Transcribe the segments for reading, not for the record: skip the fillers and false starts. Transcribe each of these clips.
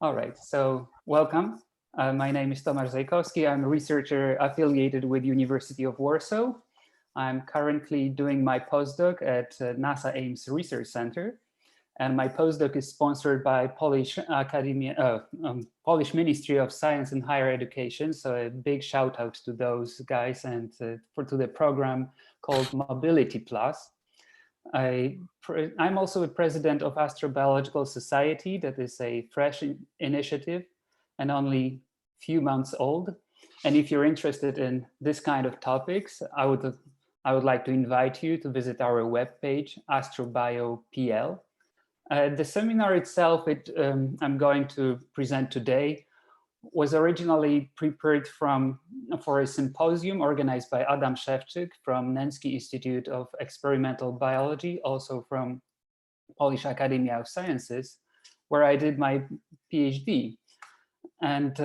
All right, so welcome. My name is Tomasz Zajkowski. I'm a researcher affiliated with University of Warsaw. I'm currently doing my postdoc at NASA Ames Research Center, and my postdoc is sponsored by Polish Polish Ministry of Science and Higher Education. So a big shout out to those guys and to the program called Mobility Plus. I'm also a president of Astrobiological Society. That is a fresh initiative and only few months old. And if you're interested in this kind of topics, I would like to invite you to visit our webpage, AstroBioPL. The seminar itself, I'm going to present today, was originally prepared for a symposium organized by Adam Szewczyk from Nensky Institute of Experimental Biology, also from Polish Academia of Sciences, where I did my PhD. And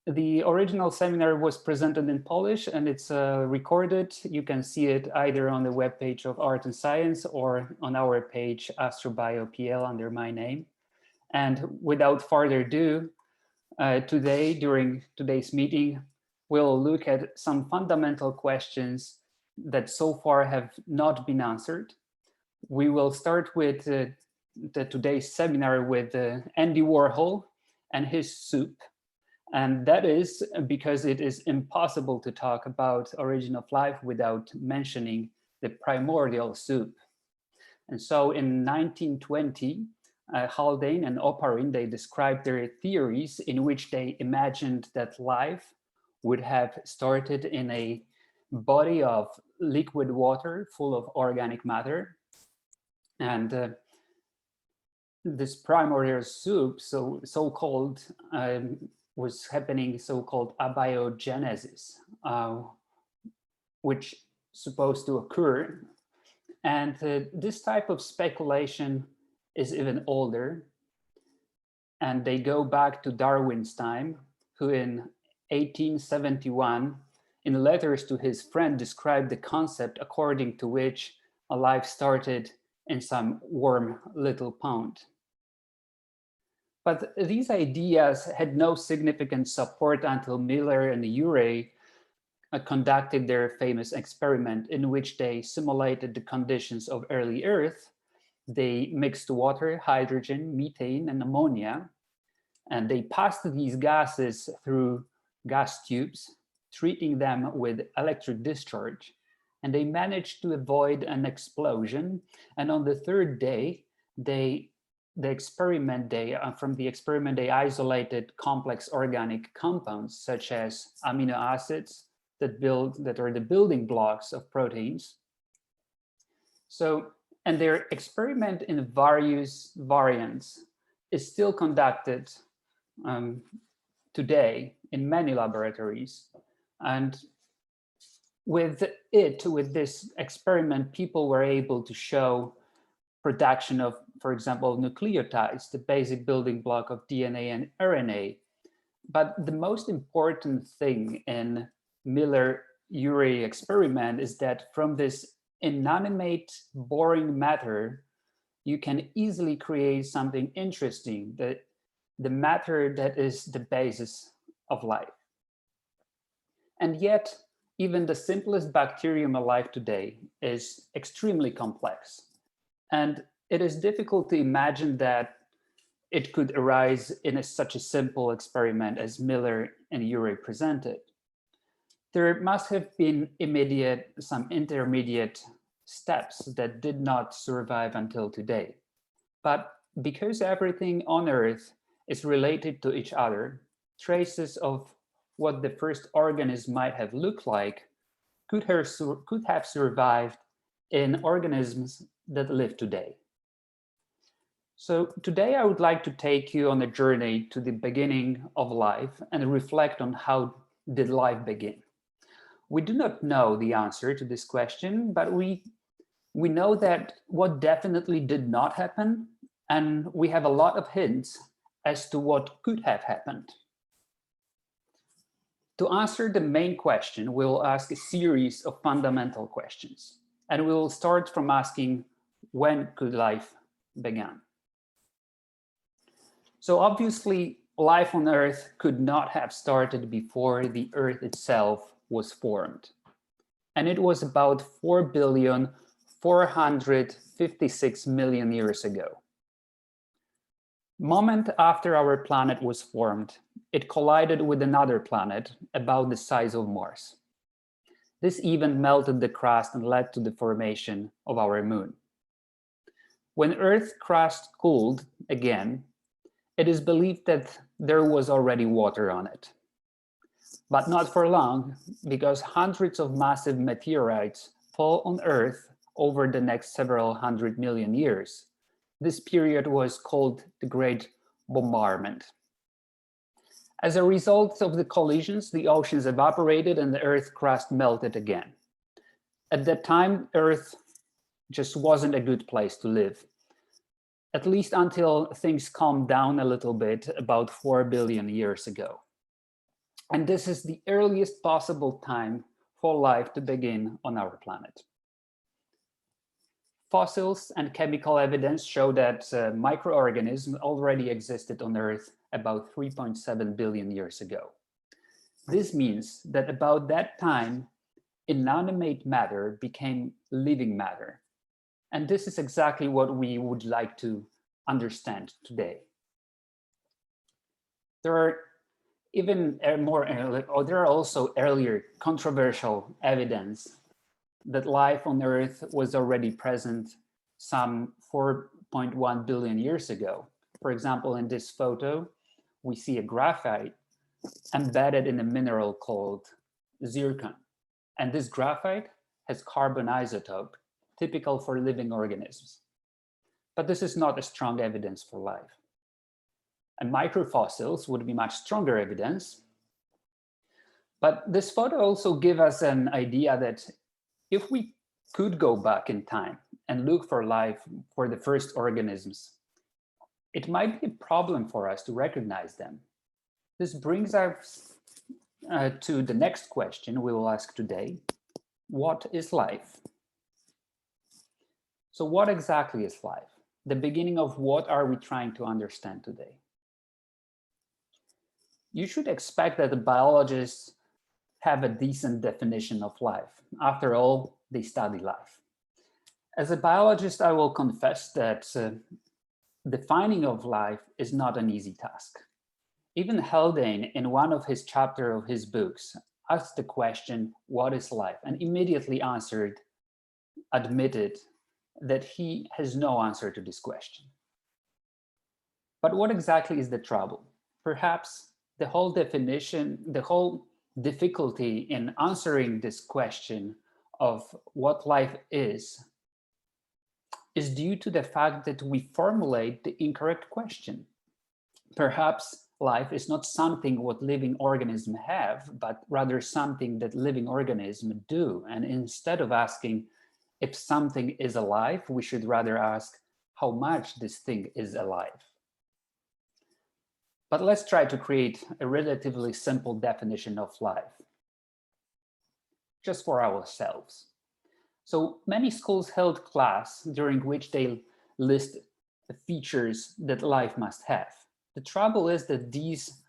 the original seminar was presented in Polish and it's recorded. You can see it either on the webpage of Art and Science or on our page, AstroBioPL, under my name. And without further ado, today, during today's meeting, we'll look at some fundamental questions that so far have not been answered. We will start with today's seminar with Andy Warhol and his soup. And that is because it is impossible to talk about origin of life without mentioning the primordial soup. And so in 1920, Haldane and Oparin, they described their theories in which they imagined that life would have started in a body of liquid water full of organic matter. And this primordial soup, so-called, was happening so-called abiogenesis, which is supposed to occur. And this type of speculation is even older, and they go back to Darwin's time, who in 1871, in letters to his friend, described the concept according to which a life started in some warm little pond. But these ideas had no significant support until Miller and Urey conducted their famous experiment in which they simulated the conditions of early Earth. They mixed water, hydrogen, methane, and ammonia, and they passed these gases through gas tubes, treating them with electric discharge, and they managed to avoid an explosion. And on the third day, from the experiment, they isolated complex organic compounds such as amino acids that are the building blocks of proteins. And their experiment in various variants is still conducted today in many laboratories. And with this experiment, people were able to show production of, for example, nucleotides, the basic building block of DNA and RNA. But the most important thing in Miller-Urey experiment is that from this inanimate, boring matter, you can easily create something interesting, the matter that is the basis of life. And yet, even the simplest bacterium alive today is extremely complex. And it is difficult to imagine that it could arise in such a simple experiment as Miller and Urey presented. There must have been some intermediate steps that did not survive until today. But because everything on Earth is related to each other, traces of what the first organism might have looked like could have survived in organisms that live today. So today I would like to take you on a journey to the beginning of life and reflect on how did life begin. We do not know the answer to this question, but we know that what definitely did not happen, and we have a lot of hints as to what could have happened. To answer the main question, we'll ask a series of fundamental questions, and we will start from asking, when could life begin? So obviously, life on Earth could not have started before the Earth itself was formed. And it was about 4,456,000,000 years ago. Moment after our planet was formed, it collided with another planet about the size of Mars. This event melted the crust and led to the formation of our moon. When Earth's crust cooled again, it is believed that there was already water on it. But not for long, because hundreds of massive meteorites fall on Earth over the next several 100 million years. This period was called the Great Bombardment. As a result of the collisions, the oceans evaporated and the Earth's crust melted again. At that time, Earth just wasn't a good place to live, at least until things calmed down a little bit about 4 billion years ago. And this is the earliest possible time for life to begin on our planet. Fossils and chemical evidence show that microorganisms already existed on Earth about 3.7 billion years ago. This means that about that time, inanimate matter became living matter. And this is exactly what we would like to understand today. There are there are also earlier controversial evidence that life on Earth was already present some 4.1 billion years ago. For example, in this photo, we see a graphite embedded in a mineral called zircon. And this graphite has carbon isotope, typical for living organisms. But this is not a strong evidence for life. And microfossils would be much stronger evidence. But this photo also gives us an idea that if we could go back in time and look for life for the first organisms, it might be a problem for us to recognize them. This brings us to the next question we will ask today. What is life? So what exactly is life? The beginning of what are we trying to understand today? You should expect that the biologists have a decent definition of life. After all, they study life. As a biologist, I will confess that defining of life is not an easy task. Even Haldane, in one of his chapters of his books, asked the question, what is life? And immediately admitted that he has no answer to this question. But what exactly is the trouble? Perhaps the whole difficulty in answering this question of what life is due to the fact that we formulate the incorrect question. Perhaps life is not something what living organisms have, but rather something that living organisms do. And instead of asking if something is alive, we should rather ask how much this thing is alive. But let's try to create a relatively simple definition of life, just for ourselves. So many schools held class during which they list the features that life must have. The trouble is that this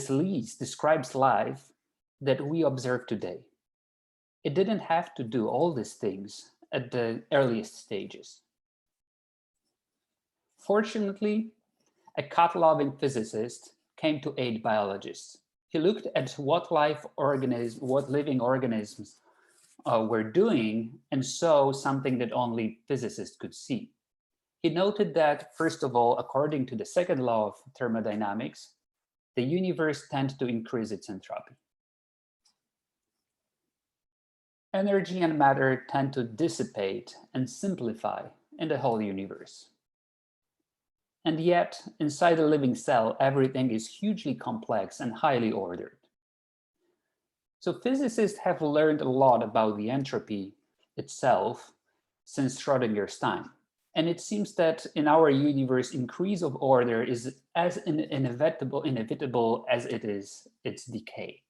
list describes life that we observe today. It didn't have to do all these things at the earliest stages. Fortunately, a cat-loving physicist came to aid biologists. He looked at what living organisms were doing and saw something that only physicists could see. He noted that, first of all, according to the second law of thermodynamics, the universe tends to increase its entropy. Energy and matter tend to dissipate and simplify in the whole universe. And yet, inside a living cell, everything is hugely complex and highly ordered. So physicists have learned a lot about the entropy itself since Schrodinger's time. And it seems that in our universe, increase of order is as inevitable as it is its decay.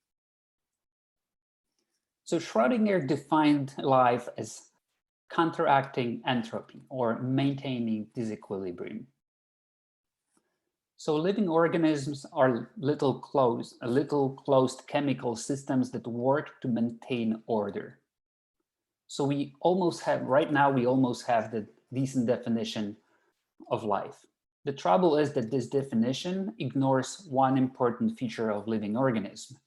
So Schrödinger defined life as counteracting entropy or maintaining disequilibrium. So living organisms are little closed chemical systems that work to maintain order. So we almost have, right now, we almost have the decent definition of life. The trouble is that this definition ignores one important feature of living organisms.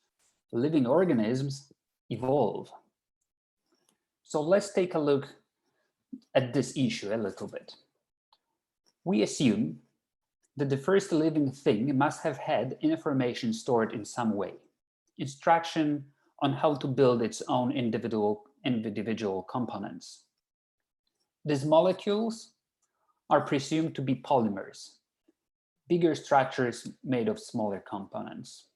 Living organisms evolve. So let's take a look at this issue a little bit. We assume that the first living thing must have had information stored in some way, instruction on how to build its own individual components. These molecules are presumed to be polymers, bigger structures made of smaller components.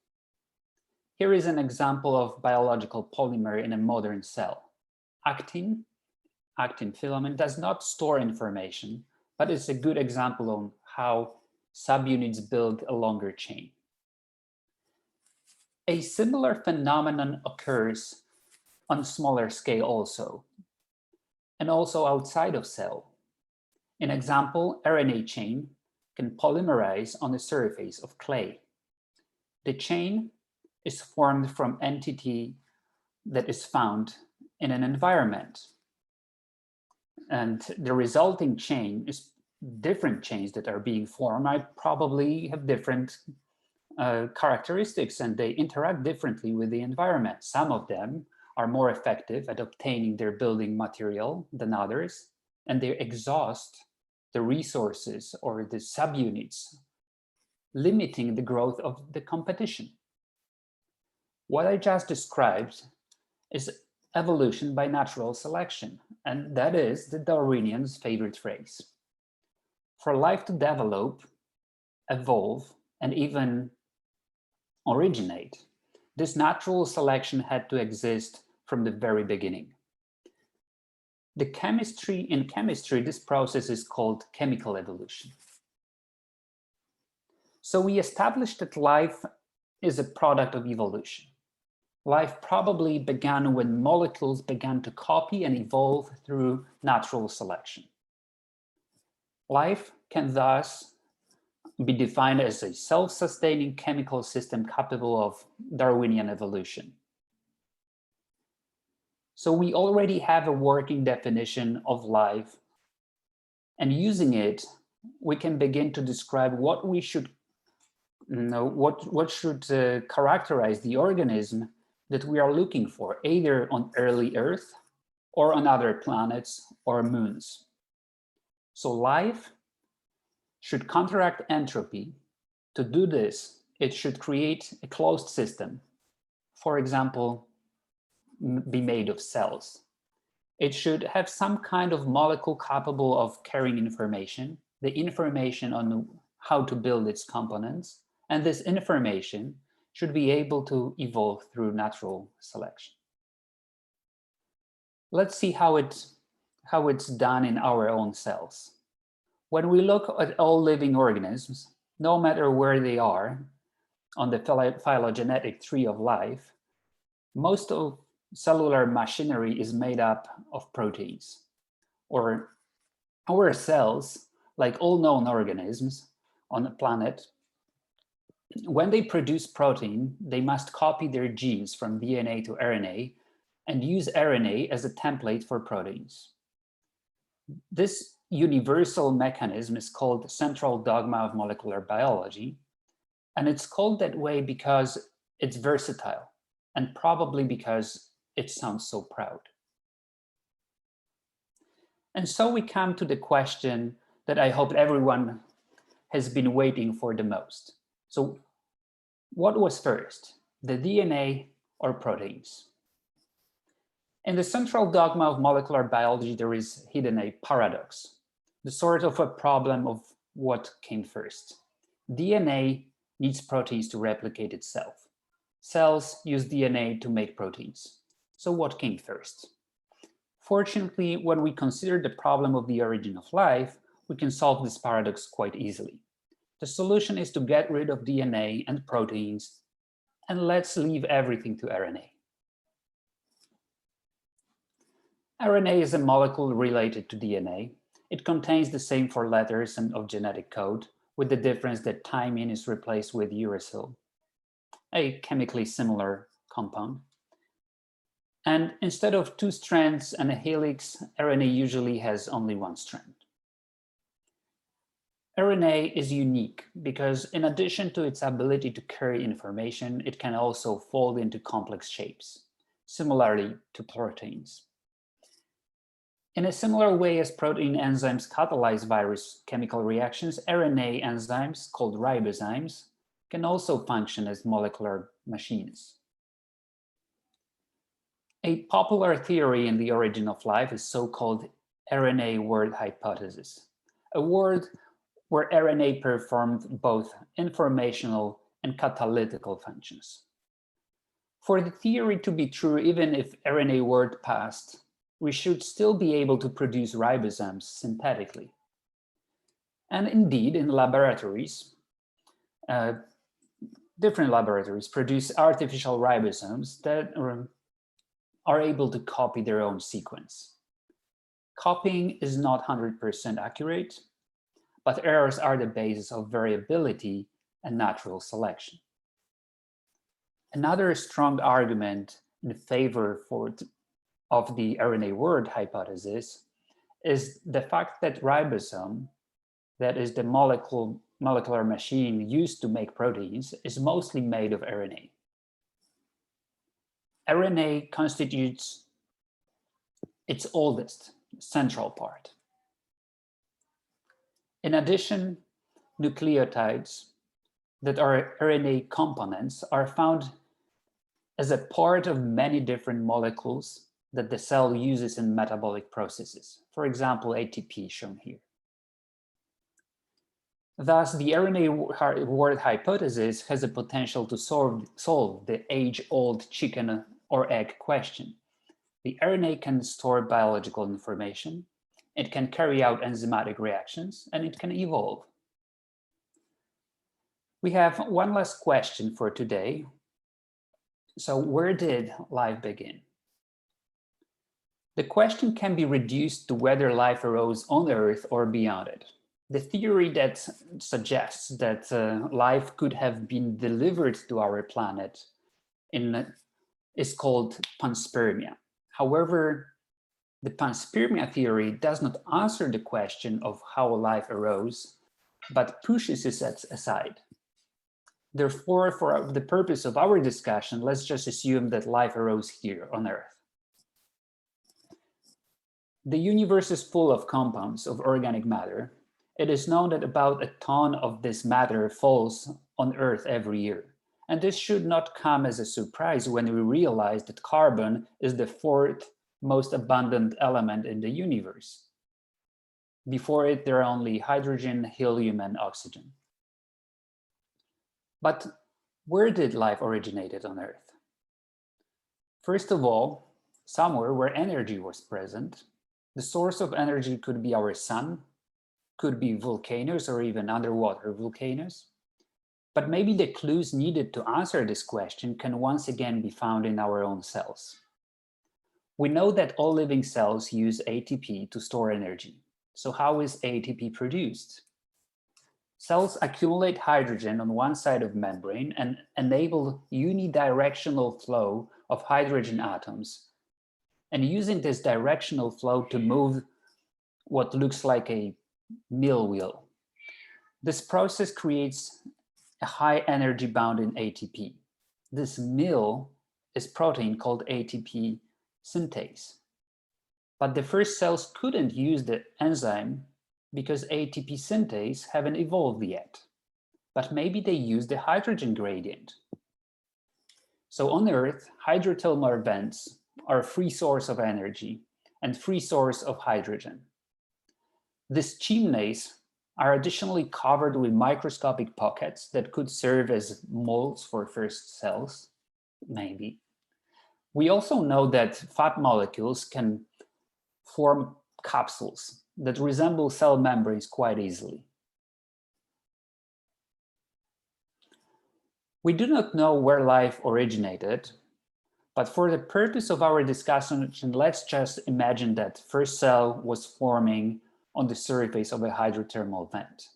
Here is an example of biological polymer in a modern cell. Actin filament does not store information, but it's a good example on how subunits build a longer chain. A similar phenomenon occurs on smaller scale also, and also outside of cell. An example, RNA chain can polymerize on the surface of clay. The chain is formed from entity that is found in an environment. And the resulting chain is different chains that are being formed. I probably have different characteristics and they interact differently with the environment. Some of them are more effective at obtaining their building material than others, and they exhaust the resources or the subunits, limiting the growth of the competition. What I just described is evolution by natural selection, and that is the Darwinian's favorite phrase. For life to develop, evolve, and even originate, this natural selection had to exist from the very beginning. In chemistry, this process is called chemical evolution. So we established that life is a product of evolution. Life probably began when molecules began to copy and evolve through natural selection. Life can thus be defined as a self-sustaining chemical system capable of Darwinian evolution. So we already have a working definition of life, and using it, we can begin to describe what we should, what should characterize the organism that we are looking for, either on early Earth or on other planets or moons. So life should counteract entropy. To do this, it should create a closed system. For example, be made of cells. It should have some kind of molecule capable of carrying information, the information on how to build its components, and this information should be able to evolve through natural selection. Let's see how it's done in our own cells. When we look at all living organisms, no matter where they are on the phylogenetic tree of life, most of cellular machinery is made up of proteins. Or our cells, like all known organisms on the planet, when they produce protein, they must copy their genes from DNA to RNA and use RNA as a template for proteins. This universal mechanism is called the central dogma of molecular biology, and it's called that way because it's versatile and probably because it sounds so proud. And so we come to the question that I hope everyone has been waiting for the most. So what was first, the DNA or proteins? In the central dogma of molecular biology, there is hidden a paradox, the sort of a problem of what came first. DNA needs proteins to replicate itself. Cells use DNA to make proteins. So what came first? Fortunately, when we consider the problem of the origin of life, we can solve this paradox quite easily. The solution is to get rid of DNA and proteins, and let's leave everything to RNA. RNA is a molecule related to DNA. It contains the same 4 letters of genetic code, with the difference that thymine is replaced with uracil, a chemically similar compound. And instead of 2 strands and a helix, RNA usually has only 1 strand. RNA is unique because in addition to its ability to carry information, it can also fold into complex shapes, similarly to proteins. In a similar way as protein enzymes catalyze virus chemical reactions, RNA enzymes, called ribozymes, can also function as molecular machines. A popular theory in the origin of life is so-called RNA word hypothesis, a word where RNA performed both informational and catalytical functions. For the theory to be true, even if RNA word passed, we should still be able to produce ribozymes synthetically. And indeed, in laboratories, different laboratories produce artificial ribozymes that are able to copy their own sequence. Copying is not 100% accurate, but errors are the basis of variability and natural selection. Another strong argument in favor of the RNA word hypothesis is the fact that ribosome, that is the molecular machine used to make proteins, is mostly made of RNA. RNA constitutes its oldest central part. In addition, nucleotides that are RNA components are found as a part of many different molecules that the cell uses in metabolic processes. For example, ATP shown here. Thus, the RNA word hypothesis has the potential to solve the age-old chicken or egg question. The RNA can store biological information, it can carry out enzymatic reactions, and it can evolve. We have one last question for today. So where did life begin? The question can be reduced to whether life arose on Earth or beyond it. The theory that suggests that life could have been delivered to our planet is called panspermia. However, the panspermia theory does not answer the question of how life arose, but pushes it aside. Therefore, for the purpose of our discussion, let's just assume that life arose here on Earth. The universe is full of compounds of organic matter. It is known that about a ton of this matter falls on Earth every year. And this should not come as a surprise when we realize that carbon is the 4th most abundant element in the universe. Before it, there are only hydrogen, helium, and oxygen. But where did life originate on Earth? First of all, somewhere where energy was present. The source of energy could be our sun, could be volcanoes or even underwater volcanoes. But maybe the clues needed to answer this question can once again be found in our own cells. We know that all living cells use ATP to store energy. So how is ATP produced? Cells accumulate hydrogen on one side of membrane and enable unidirectional flow of hydrogen atoms. And using this directional flow to move what looks like a mill wheel. This process creates a high energy bound in ATP. This mill is protein called ATP synthase. But the first cells couldn't use the enzyme because ATP synthase haven't evolved yet. But maybe they use the hydrogen gradient. So on Earth, hydrothermal vents are a free source of energy and free source of hydrogen. These chimneys are additionally covered with microscopic pockets that could serve as molds for first cells, maybe. We also know that fat molecules can form capsules that resemble cell membranes quite easily. We do not know where life originated, but for the purpose of our discussion, let's just imagine that first cell was forming on the surface of a hydrothermal vent.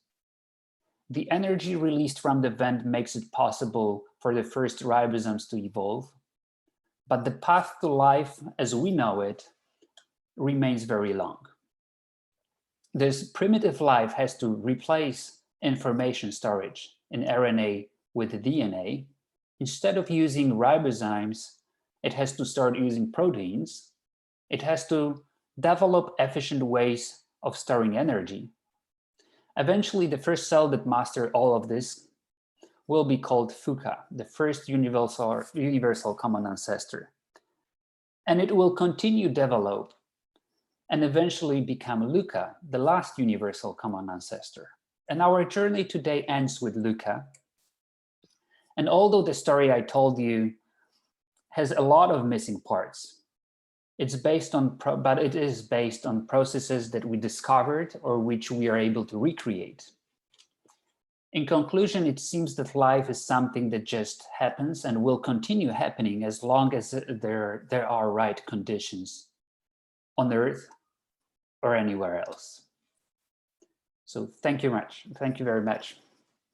the energy released from the vent makes it possible for the first ribosomes to evolve, but the path to life as we know it remains very long. This primitive life has to replace information storage in RNA with DNA. Instead of using ribozymes, it has to start using proteins. It has to develop efficient ways of storing energy. Eventually, the first cell that masters all of this will be called FUCA, the first universal common ancestor. And it will continue to develop and eventually become LUCA, the last universal common ancestor. And our journey today ends with LUCA. And although the story I told you has a lot of missing parts, it is based on processes that we discovered or which we are able to recreate. In conclusion, it seems that life is something that just happens and will continue happening as long as there are right conditions on Earth or anywhere else. So thank you very much.